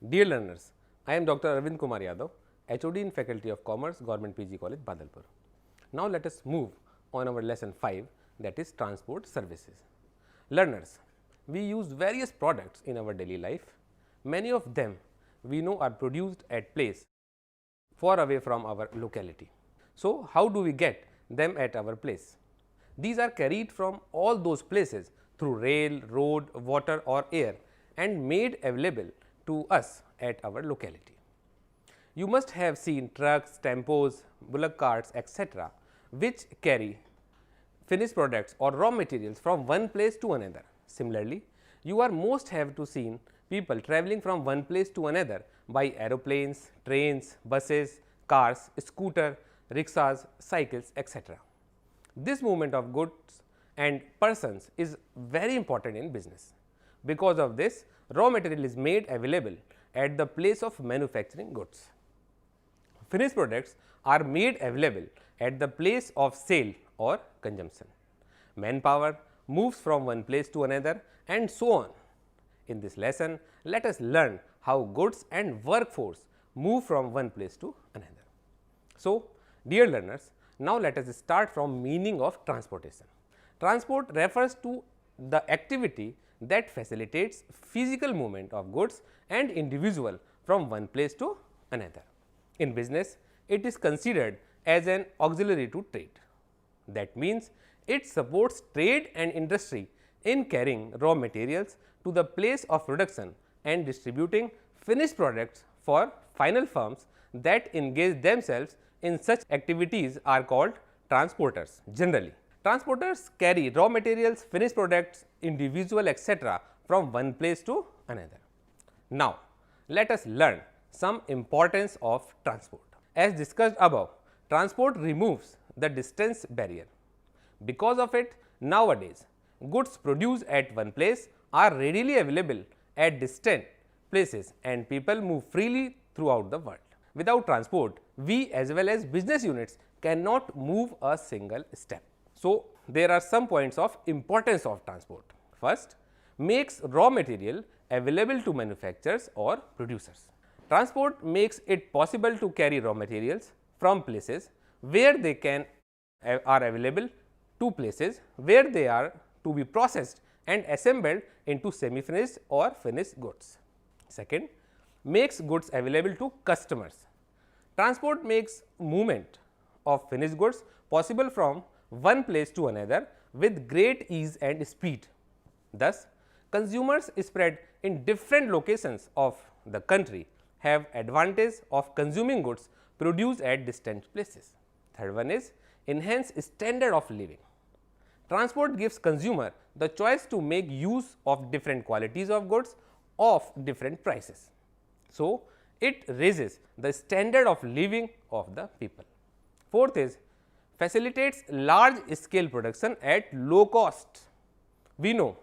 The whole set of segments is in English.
Dear learners, I am Dr. Arvind Kumar Yadav, HOD in Faculty of Commerce, Government PG College, Badalpur. Now, let us move on our lesson 5, that is transport services. Learners, we use various products in our daily life. Many of them we know are produced at place far away from our locality. So, how do we get them at our place? These are carried from all those places through rail, road, water or air and made available to us at our locality. You must have seen trucks, tempos, bullock carts, etc., which carry finished products or raw materials from one place to another. Similarly, you are most have to seen people traveling from one place to another by aeroplanes, trains, buses, cars, scooter, rickshaws, cycles, etc. This movement of goods and persons is very important in business. Because of this, raw material is made available at the place of manufacturing goods. Finished products are made available at the place of sale or consumption. Manpower moves from one place to another and so on. In this lesson, let us learn how goods and workforce move from one place to another. So, dear learners, now let us start from meaning of transportation. Transport refers to the activity that facilitates physical movement of goods and individual from one place to another. In business, it is considered as an auxiliary to trade. That means, it supports trade and industry in carrying raw materials to the place of production and distributing finished products for final firms that engage themselves in such activities are called transporters generally. Transporters carry raw materials, finished products, individual etc. from one place to another. Now, let us learn some importance of transport. As discussed above, transport removes the distance barrier. Because of it, nowadays, goods produced at one place are readily available at distant places and people move freely throughout the world. Without transport, we as well as business units cannot move a single step. So, there are some points of importance of transport. First, makes raw material available to manufacturers or producers. Transport makes it possible to carry raw materials from places where they are available to places where they are to be processed and assembled into semi-finished or finished goods. Second, makes goods available to customers. Transport makes movement of finished goods possible from one place to another with great ease and speed. Thus, consumers spread in different locations of the country have advantage of consuming goods produced at distant places. Third one is enhance standard of living. Transport gives consumer the choice to make use of different qualities of goods of different prices. So, it raises the standard of living of the people. Fourth is facilitates large scale production at low cost. We know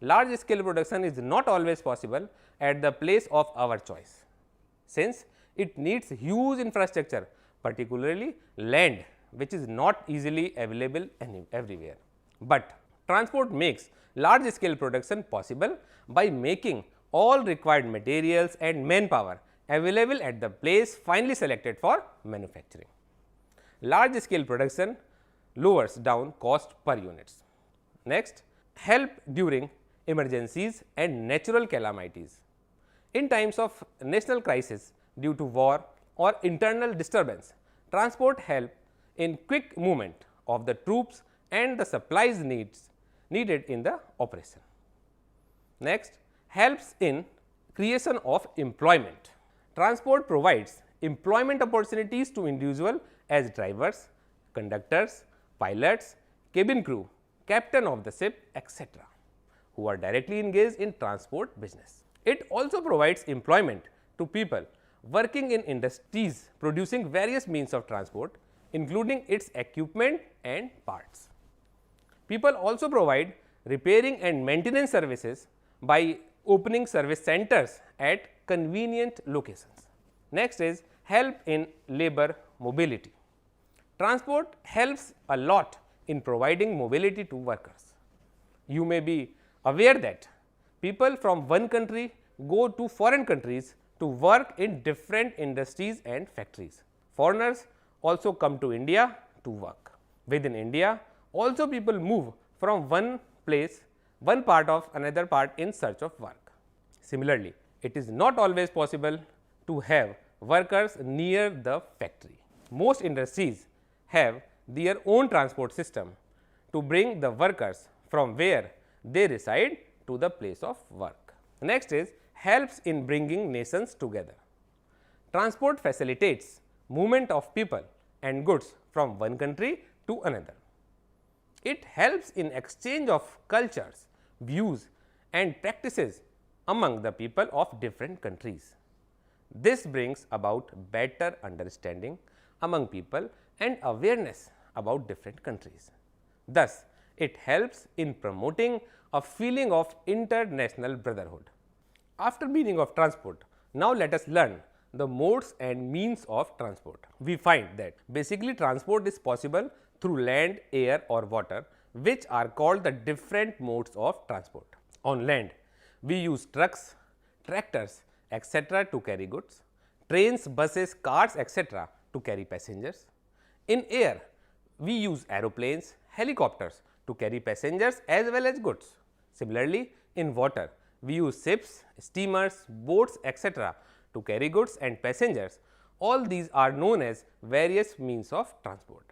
large scale production is not always possible at the place of our choice, since it needs huge infrastructure, particularly land, which is not easily available everywhere. But transport makes large scale production possible by making all required materials and manpower available at the place finally selected for manufacturing. Large scale production lowers down cost per units. Next, help during emergencies and natural calamities. In times of national crisis due to war or internal disturbance, transport help in quick movement of the troops and the supplies needed in the operation. Next, helps in creation of employment. Transport provides employment opportunities to individuals as drivers, conductors, pilots, cabin crew, captain of the ship, etc., who are directly engaged in transport business. It also provides employment to people working in industries producing various means of transport, including its equipment and parts. People also provide repairing and maintenance services by opening service centers at convenient locations. Next is help in labor mobility. Transport helps a lot in providing mobility to workers. You may be aware that people from one country go to foreign countries to work in different industries and factories. Foreigners also come to India to work. Within India, also people move from one place, one part of another part in search of work. Similarly, it is not always possible to have workers near the factory. Most industries have their own transport system to bring the workers from where they reside to the place of work. Next is helps in bringing nations together. Transport facilitates movement of people and goods from one country to another. It helps in exchange of cultures, views and practices among the people of different countries. This brings about better understanding among people and awareness about different countries. Thus, it helps in promoting a feeling of international brotherhood. After meaning of transport, now let us learn the modes and means of transport. We find that basically transport is possible through land, air or water, which are called the different modes of transport. On land, we use trucks, tractors, etc. to carry goods, trains, buses, cars, etc. to carry passengers. In air, we use aeroplanes, helicopters to carry passengers as well as goods. Similarly, in water, we use ships, steamers, boats, etc. to carry goods and passengers. All these are known as various means of transport.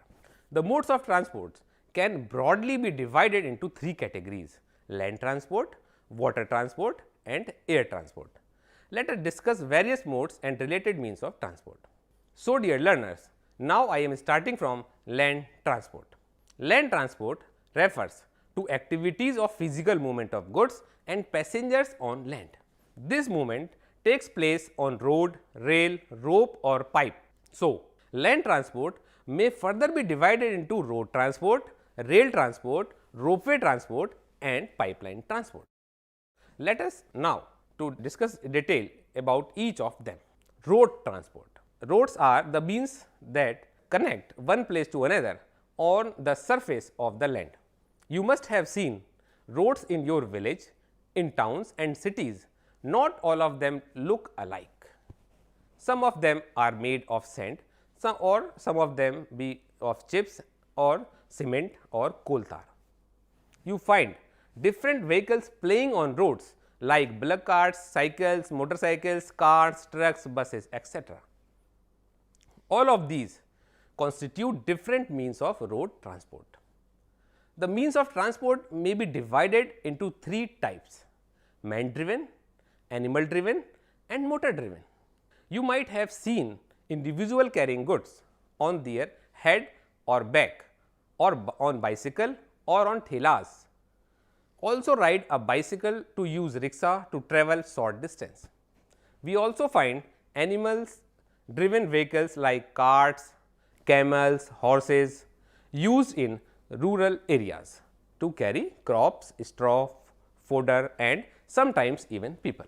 The modes of transport can broadly be divided into three categories: land transport, water transport and air transport. Let us discuss various modes and related means of transport. So, dear learners, now I am starting from land transport. Land transport refers to activities of physical movement of goods and passengers on land. This movement takes place on road, rail, rope or pipe. So, land transport may further be divided into road transport, rail transport, ropeway transport and pipeline transport. Let us now to discuss detail about each of them. Road transport. Roads are the means that connect one place to another on the surface of the land. You must have seen roads in your village, in towns and cities. Not all of them look alike. Some of them are made of sand, some of them be of chips or cement or coal tar. You find different vehicles playing on roads like bullock carts, cycles, motorcycles, cars, trucks, buses, etc. All of these constitute different means of road transport. The means of transport may be divided into three types: man driven, animal driven and motor driven. You might have seen individual carrying goods on their head or back or on bicycle or on thelas. Also ride a bicycle to use rickshaw to travel short distance. We also find animals driven vehicles like carts, camels, horses used in rural areas to carry crops, straw, fodder and sometimes even people.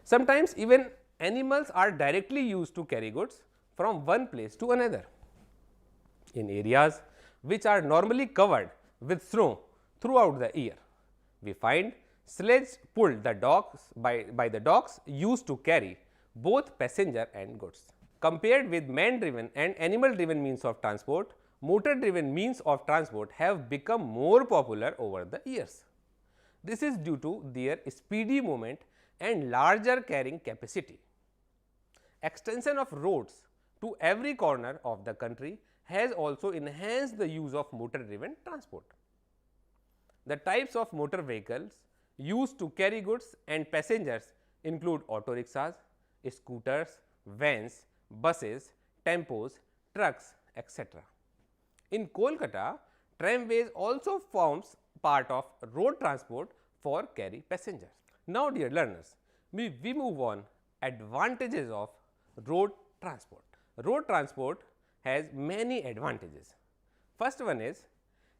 Sometimes even animals are directly used to carry goods from one place to another. In areas which are normally covered with snow throughout the year, we find sledges pulled the dogs by the dogs used to carry both passenger and goods. Compared with man driven and animal driven means of transport, motor driven means of transport have become more popular over the years. This is due to their speedy movement and larger carrying capacity. Extension of roads to every corner of the country has also enhanced the use of motor driven transport. The types of motor vehicles used to carry goods and passengers include auto rickshaws, scooters, vans, buses, tempos, trucks, etc. In Kolkata, tramways also forms part of road transport for carry passengers. Now, dear learners, we move on advantages of road transport. Road transport has many advantages. First one is,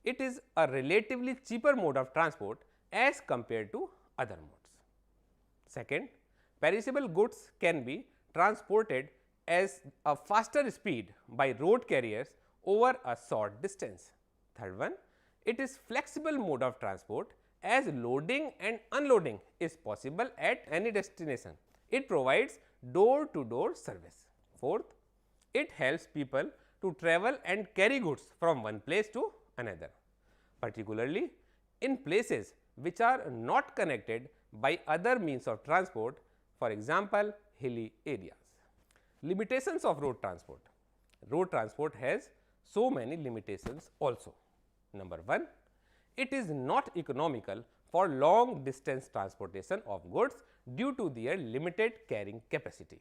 it is a relatively cheaper mode of transport as compared to other modes. Second, perishable goods can be transported as a faster speed by road carriers over a short distance. Third one, it is flexible mode of transport as loading and unloading is possible at any destination. it provides door-to-door service. Fourth, it helps people to travel and carry goods from one place to another, particularly in places which are not connected by other means of transport, for example, hilly areas. Limitations of road transport. Road transport has so many limitations also. Number 1, it is not economical for long distance transportation of goods due to their limited carrying capacity.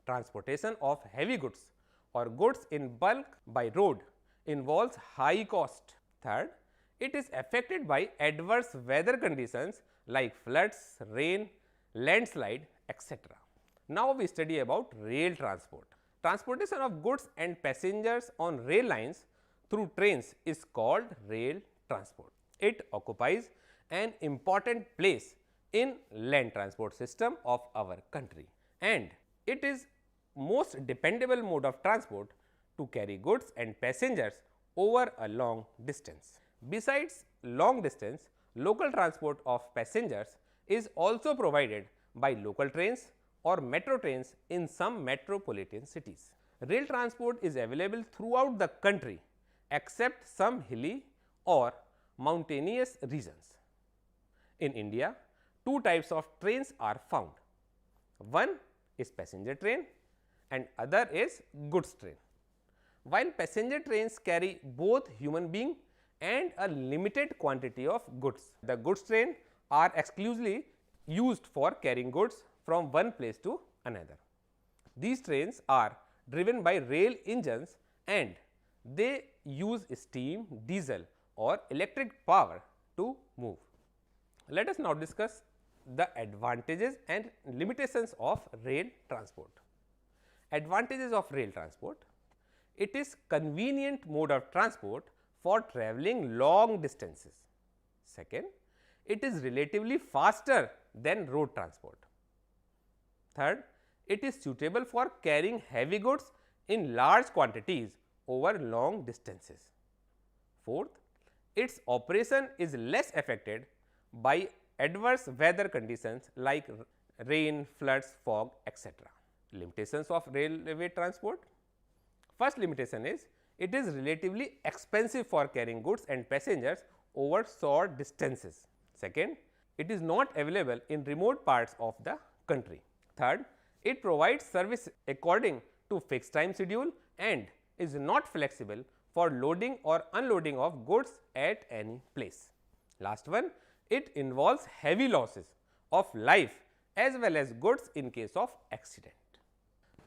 Transportation of heavy goods or goods in bulk by road involves high cost. Third, it is affected by adverse weather conditions like floods, rain, landslide, etc. Now, we study about rail transport. Transportation of goods and passengers on rail lines through trains is called rail transport. It occupies an important place in land transport system of our country, and it is most dependable mode of transport to carry goods and passengers over a long distance. Besides long distance, local transport of passengers is also provided by local trains or metro trains in some metropolitan cities. Rail transport is available throughout the country except some hilly or mountainous regions. In India, two types of trains are found. One is passenger train and other is goods train. While passenger trains carry both human being and a limited quantity of goods, the goods train are exclusively used for carrying goods from one place to another. These trains are driven by rail engines and they use steam, diesel or electric power to move. Let us now discuss the advantages and limitations of rail transport. Advantages of rail transport. It is convenient mode of transport for travelling long distances. Second, it is relatively faster than road transport. Third, it is suitable for carrying heavy goods in large quantities over long distances. Fourth, its operation is less affected by adverse weather conditions like rain, floods, fog, etc. Limitations of railway transport. First limitation is it is relatively expensive for carrying goods and passengers over short distances. Second, it is not available in remote parts of the country. Third, it provides service according to fixed time schedule and is not flexible for loading or unloading of goods at any place. Last one, it involves heavy losses of life as well as goods in case of accident.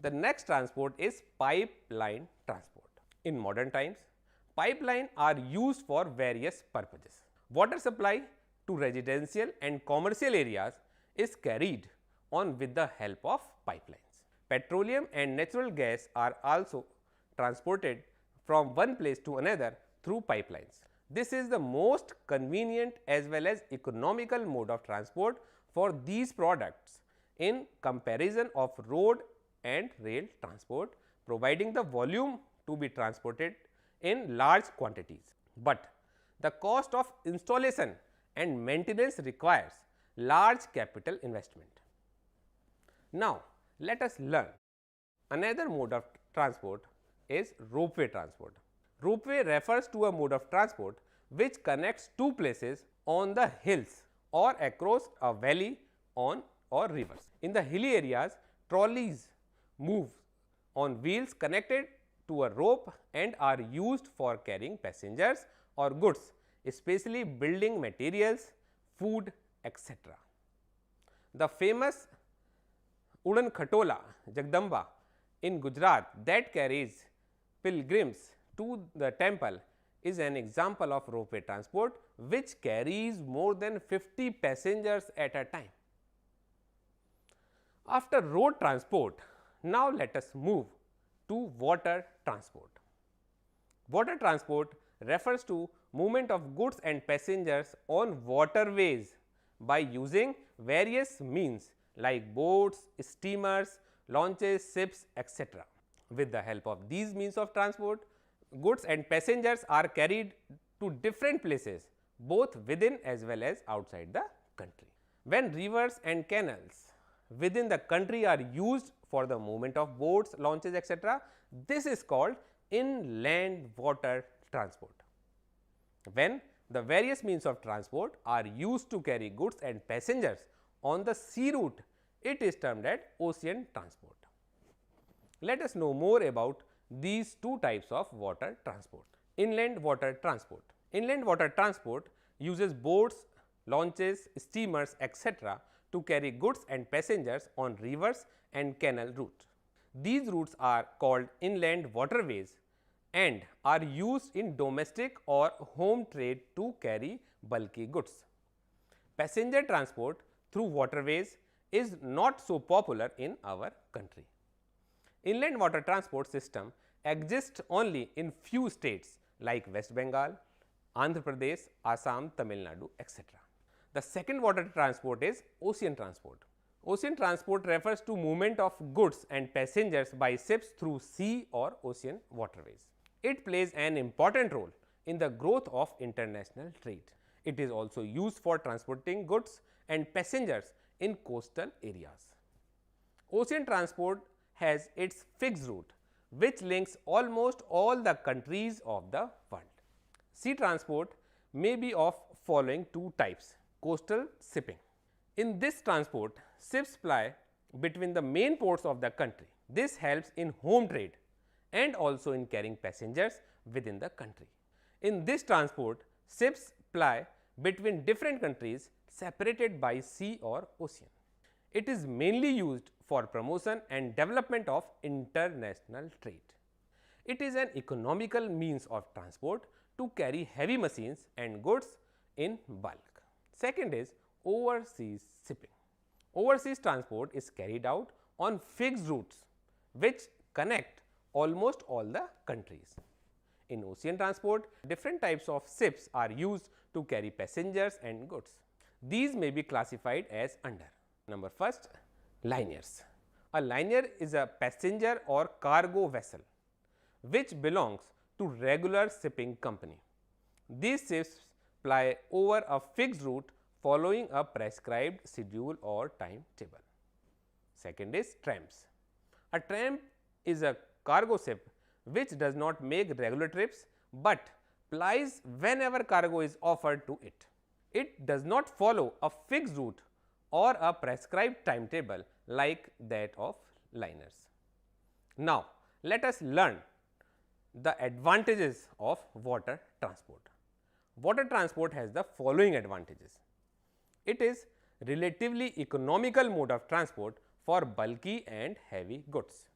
The next transport is pipeline transport. In modern times, pipelines are used for various purposes. Water supply to residential and commercial areas is carried on with the help of pipelines. Petroleum and natural gas are also transported from one place to another through pipelines. This is the most convenient as well as economical mode of transport for these products in comparison of road and rail transport, providing the volume to be transported in large quantities, but the cost of installation and maintenance requires large capital investment. Now, let us learn another mode of transport is ropeway transport. Ropeway refers to a mode of transport which connects two places on the hills or across a valley on or rivers. In the hilly areas, trolleys move on wheels connected to a rope and are used for carrying passengers or goods, especially building materials, food, etc. The famous Udan Khatola Jagdamba in Gujarat that carries pilgrims to the temple is an example of ropeway transport which carries more than 50 passengers at a time. After road transport, now let us move to water transport. Water transport refers to movement of goods and passengers on waterways by using various means like boats, steamers, launches, ships, etc. With the help of these means of transport, goods and passengers are carried to different places both within as well as outside the country. When rivers and canals within the country are used for the movement of boats, launches, etc., this is called inland water transport. When the various means of transport are used to carry goods and passengers on the sea route, it is termed as ocean transport. Let us know more about these two types of water transport. Inland water transport. Inland water transport uses boats, launches, steamers, etc. to carry goods and passengers on rivers and canal routes. These routes are called inland waterways and are used in domestic or home trade to carry bulky goods. Passenger transport through waterways is not so popular in our country. Inland water transport system exists only in few states like West Bengal, Andhra Pradesh, Assam, Tamil Nadu, etc. The second water transport is ocean transport. Ocean transport refers to movement of goods and passengers by ships through sea or ocean waterways. It plays an important role in the growth of international trade. It is also used for transporting goods and passengers in coastal areas. Ocean transport has its fixed route, which links almost all the countries of the world. Sea transport may be of following two types: coastal shipping. In this transport, ships ply between the main ports of the country. This helps in home trade and also in carrying passengers within the country. In this transport, ships ply between different countries separated by sea or ocean. It is mainly used for promotion and development of international trade. It is an economical means of transport to carry heavy machines and goods in bulk. Second is overseas shipping. Overseas transport is carried out on fixed routes which connect almost all the countries. In ocean transport, different types of ships are used to carry passengers and goods. These may be classified as under. Number first, liners. A liner is a passenger or cargo vessel which belongs to regular shipping company. These ships ply over a fixed route following a prescribed schedule or timetable. Second is tramps. A tramp is a cargo ship which does not make regular trips, but plies whenever cargo is offered to it. It does not follow a fixed route or a prescribed timetable like that of liners. Now, let us learn the advantages of water transport. Water transport has the following advantages. It is relatively economical mode of transport for bulky and heavy goods.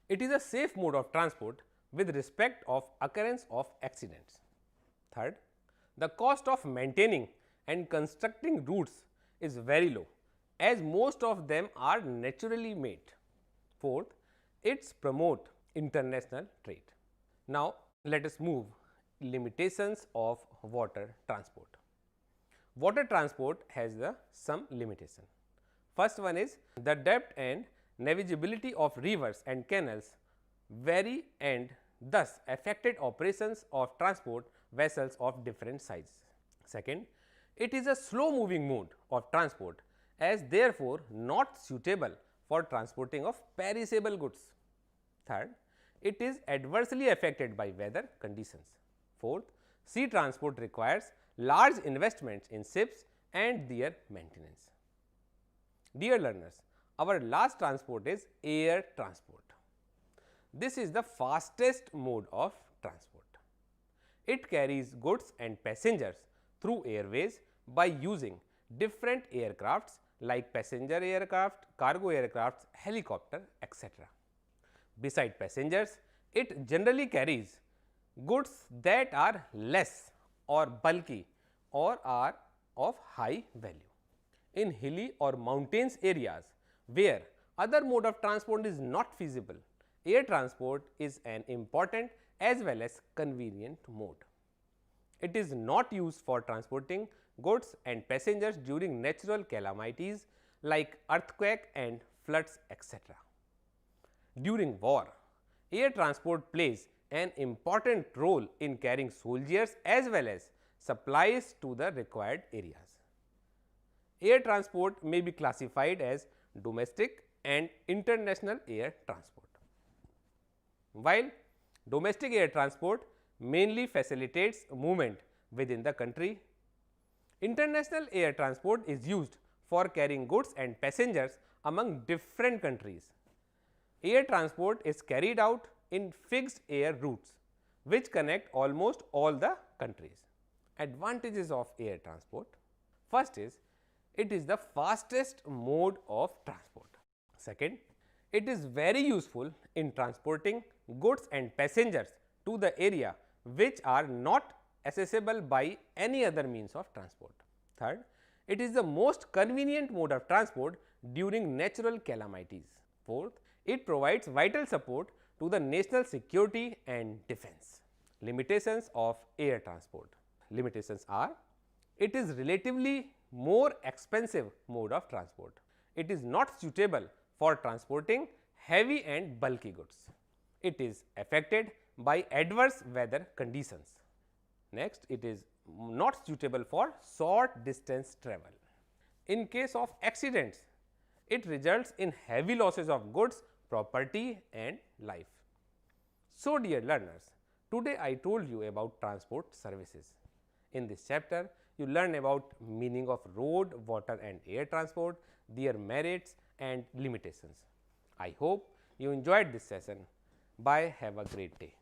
It is a safe mode of transport with respect of occurrence of accidents. Third, the cost of maintaining and constructing routes is very low, as most of them are naturally made. Fourth, it promotes international trade. Now, let us move limitations of water transport. Water transport has some limitation. First one is the depth and navigability of rivers and canals vary and thus affected operations of transport vessels of different sizes. Second, it is a slow moving mode of transport as therefore not suitable for transporting of perishable goods. Third, it is adversely affected by weather conditions. Fourth, sea transport requires large investments in ships and their maintenance. Dear learners, our last transport is air transport. This is the fastest mode of transport. It carries goods and passengers through airways by using different aircrafts like passenger aircraft, cargo aircrafts, helicopter, etc. Beside passengers, it generally carries goods that are less or bulky or are of high value. In hilly or mountainous areas where other mode of transport is not feasible, air transport is an important as well as convenient mode. It is not used for transporting goods and passengers during natural calamities like earthquake and floods, etc. During war, air transport plays an important role in carrying soldiers as well as supplies to the required areas. Air transport may be classified as domestic and international air transport. While domestic air transport mainly facilitates movement within the country, international air transport is used for carrying goods and passengers among different countries. Air transport is carried out in fixed air routes, which connect almost all the countries. Advantages of air transport: first is, it is the fastest mode of transport. Second, it is very useful in transporting goods and passengers to the area which are not accessible by any other means of transport. Third, it is the most convenient mode of transport during natural calamities. Fourth, it provides vital support to the national security and defense. Limitations of air transport: limitations are, it is relatively more expensive mode of transport. It is not suitable for transporting heavy and bulky goods. It is affected by adverse weather conditions. Next, it is not suitable for short distance travel. In case of accidents, it results in heavy losses of goods, property and life. So, dear learners, today I told you about transport services. In this chapter, you learn about meaning of road, water and air transport, their merits and limitations. I hope you enjoyed this session. Bye. Have a great day.